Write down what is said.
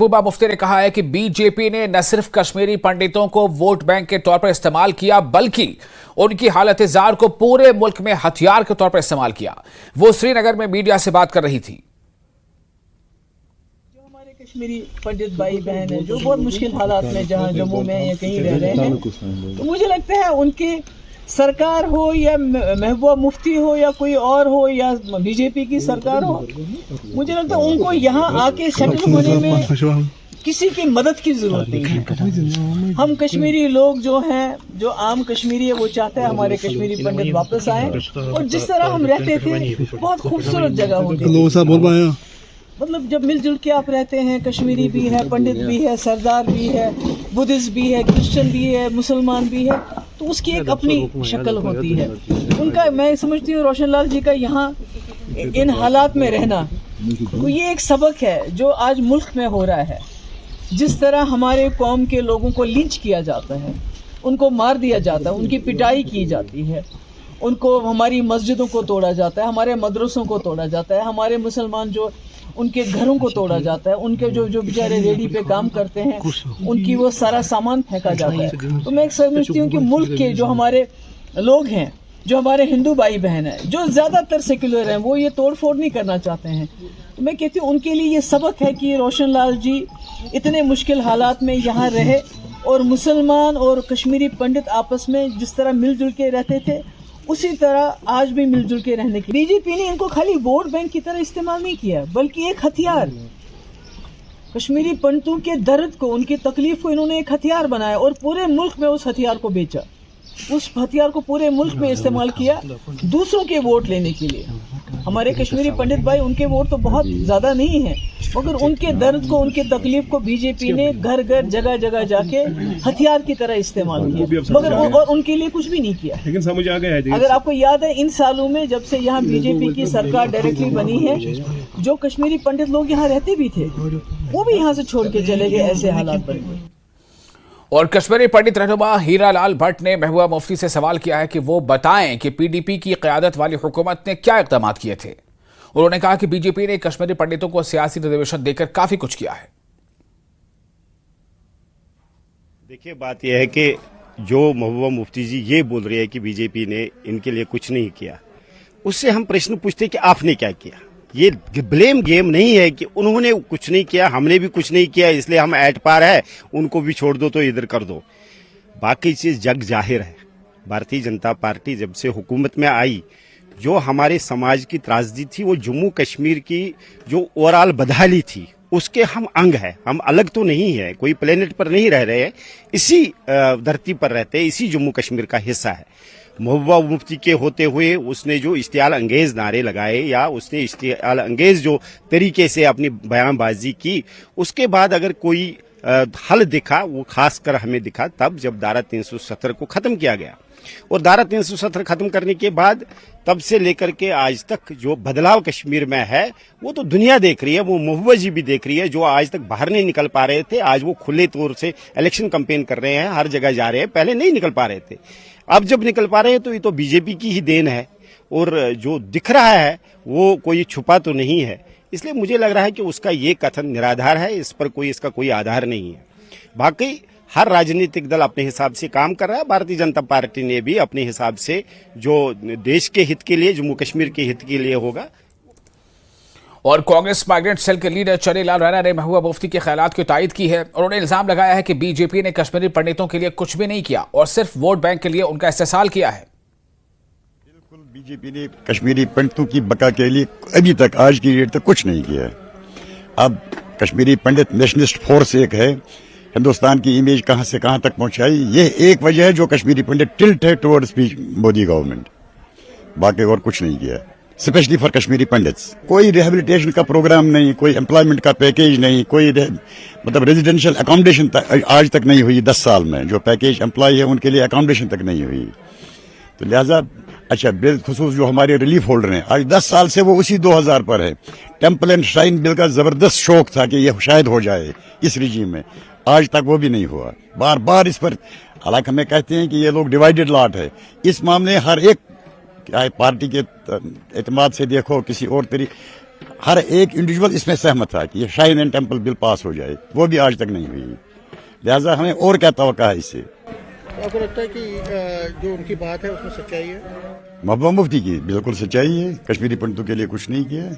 महबूबा मुफ्ती ने कहा है कि बीजेपी ने न सिर्फ कश्मीरी पंडितों को वोट बैंक के तौर पर इस्तेमाल किया बल्कि उनकी हालत जार को पूरे मुल्क में हथियार के तौर पर इस्तेमाल किया। वो श्रीनगर में मीडिया से बात कर रही थी। जो हमारे कश्मीरी पंडित भाई बहन है जो बहुत मुश्किल हालात में जहाँ जम्मू में या कहीं रह रहे हैं, तो मुझे लगता है उनकी सरकार हो या महबूबा मुफ्ती हो या कोई और हो या बीजेपी की सरकार हो, मुझे लगता है उनको यहाँ आके सेटल होने में किसी की मदद की जरूरत नहीं है। हम कश्मीरी लोग जो हैं, जो आम कश्मीरी है, वो चाहते हैं हमारे कश्मीरी पंडित वापस आए और जिस तरह हम रहते थे बहुत खूबसूरत जगह होती है। मतलब जब मिलजुल के आप रहते हैं, कश्मीरी भी है, पंडित भी है, सरदार भी है, बुद्धिस्ट भी है, क्रिश्चियन भी है, मुसलमान भी है, तो उसकी एक अपनी शक्ल होती है। उनका मैं समझती हूँ रोशन लाल जी का यहाँ इन हालात में रहना, तो ये एक सबक है जो आज मुल्क में हो रहा है। जिस तरह हमारे कौम के लोगों को लिंच किया जाता है, उनको मार दिया जाता है, उनकी पिटाई की जाती है, उनको हमारी मस्जिदों को तोड़ा जाता है, हमारे मदरसों को तोड़ा जाता है, हमारे मुसलमान जो उनके घरों को तोड़ा जाता है, उनके जो बेचारे रेडी पे काम करते हैं उनकी वो सारा सामान फेंका जाता है। तो मैं समझती हूँ कि मुल्क के जो हमारे लोग हैं, जो हमारे हिंदू भाई बहन हैं, जो ज़्यादातर सेक्युलर हैं, वो ये तोड़ फोड़ नहीं करना चाहते हैं। तो मैं कहती हूँ उनके लिए ये सबक है कि रोशन लाल जी इतने मुश्किल हालात में यहाँ रहे और मुसलमान और कश्मीरी पंडित आपस में जिस तरह मिलजुल के रहते थे उसी तरह आज भी मिलजुल के रहने की। बीजेपी ने इनको खाली वोट बैंक की तरह इस्तेमाल नहीं किया बल्कि एक हथियार, कश्मीरी पंडितों के दर्द को, उनकी तकलीफ को इन्होंने एक हथियार बनाया और पूरे मुल्क में उस हथियार को बेचा, उस हथियार को पूरे मुल्क में इस्तेमाल किया दूसरों के वोट लेने के लिए। हमारे कश्मीरी पंडित भाई, उनके वोट तो बहुत ज्यादा नहीं है, मगर उनके दर्द को, उनके तकलीफ को बीजेपी ने घर घर जगह जगह जाके हथियार की तरह इस्तेमाल किया, मगर और उनके लिए कुछ भी नहीं किया। लेकिन समझ आ गया है, अगर आपको याद है इन सालों में जब से यहाँ बीजेपी की सरकार डायरेक्टली बनी है, जो कश्मीरी पंडित लोग यहाँ रहते भी थे वो भी यहाँ से छोड़ के चले गए, ऐसे हालात बन गए। और कश्मीरी पंडित रहनुमा हीरा लाल भट्ट ने महबूबा मुफ्ती से सवाल किया है कि वो बताएं कि पीडीपी की क़यादत वाली हुकूमत ने क्या इक़दाम किए थे। उन्होंने कहा कि बीजेपी ने कश्मीरी पंडितों को सियासी रिजर्वेशन देकर काफी कुछ किया है। देखिए, बात यह है कि जो महबूबा मुफ्ती जी ये बोल रही है कि बीजेपी ने इनके लिए कुछ नहीं किया, उससे हम प्रश्न पूछते कि आपने क्या किया। ये ब्लेम गेम नहीं है कि उन्होंने कुछ नहीं किया, हमने भी कुछ नहीं किया, इसलिए हम एट पार है, उनको भी छोड़ दो तो इधर कर दो। बाकी चीज जग जाहिर है, भारतीय जनता पार्टी जब से हुकूमत में आई, जो हमारे समाज की त्रासदी थी, वो जम्मू कश्मीर की जो ओवरऑल बदहाली थी, उसके हम अंग है। हम अलग तो नहीं है, कोई प्लेनेट पर नहीं रह रहे, इसी धरती पर रहते, इसी जम्मू कश्मीर का हिस्सा है। महबूबा मुफ्ती के होते हुए उसने जो इश्तियाल अंगेज नारे लगाए या उसने इश्तियाल अंगेज जो तरीके से अपनी बयानबाजी की, उसके बाद अगर कोई हल दिखा, वो खासकर हमें दिखा तब जब धारा 370 को खत्म किया गया। और धारा 370 खत्म करने के बाद तब से लेकर के आज तक जो बदलाव कश्मीर में है वो तो दुनिया देख रही है, वो महबूबा जी भी देख रही है। जो आज तक बाहर नहीं निकल पा रहे थे, आज वो खुले तौर से इलेक्शन कैंपेन कर रहे हैं, हर जगह जा रहे हैं, पहले नहीं निकल पा रहे थे। अब जब निकल पा रहे हैं तो ये तो बीजेपी की ही देन है, और जो दिख रहा है वो कोई छुपा तो नहीं है। इसलिए मुझे लग रहा है कि उसका ये कथन निराधार है, इस पर इसका कोई आधार नहीं है। बाकी हर राजनीतिक दल अपने हिसाब से काम कर रहा है, भारतीय जनता पार्टी ने भी अपने हिसाब से जो देश के हित के लिए, जम्मू कश्मीर के हित के लिए होगा। और कांग्रेस माइग्रेंट सेल के लीडर चन्नीलाल रैना ने महबूबा मुफ्ती के ख्यालात की तायद की है। उन्होंने इल्जाम लगाया है कि बीजेपी ने कश्मीरी पंडितों के लिए कुछ भी नहीं किया और सिर्फ वोट बैंक के लिए उनका इस्तेमाल किया है। बिल्कुल, बीजेपी ने कश्मीरी पंडितों की बका के लिए अभी तक, आज की डेट तक कुछ नहीं किया है। अब कश्मीरी पंडित नेशनलिस्ट फोर्स एक है, हिंदुस्तान की इमेज कहां से कहां तक पहुंचाई, यह एक वजह है जो कश्मीरी पंडित टिल्ट है टुवर्ड्स मोदी गवर्नमेंट। बाकी और कुछ नहीं किया, स्पेशली फॉर कश्मीरी पंडित्स। कोई रिहेबिलिटेशन का प्रोग्राम नहीं, कोई एम्प्लॉयमेंट का पैकेज नहीं, कोई मतलब रेजिडेंशियल अकोमोडेशन आज तक नहीं हुई 10 साल में। जो पैकेज एम्प्लॉय है उनके लिए अकोमोडेशन तक नहीं हुई। तो लिहाजा अच्छा, बिलखुसूस जो हमारे रिलीफ होल्डर हैं, आज 10 साल से वो उसी 2000 पर है। टेम्पल एंड श्राइन बिल का जबरदस्त शौक था कि यह शायद हो जाए इस रिजीम में, आज तक वो भी नहीं हुआ। बार बार इस पर, हालांकि हमें कहते हैं कि ये लोग डिवाइडेड लॉट है, इस मामले हर एक पार्टी के एतमाद से देखो, किसी और ہر ایک انڈیویجول اس میں سہمت تھا کہ یہ شاہین اینڈ ٹیمپل بل پاس ہو جائے، وہ بھی آج تک نہیں ہوئی، لہذا ہمیں اور کیا توقع ہے اس سے؟ آپ کو لگتا ہے کہ جو ان کی بات ہے اس میں سچائی ہے؟ محبوبہ مفتی کی بالکل سچائی ہے، کشمیری پنڈتوں کے لیے کچھ نہیں کیا ہے۔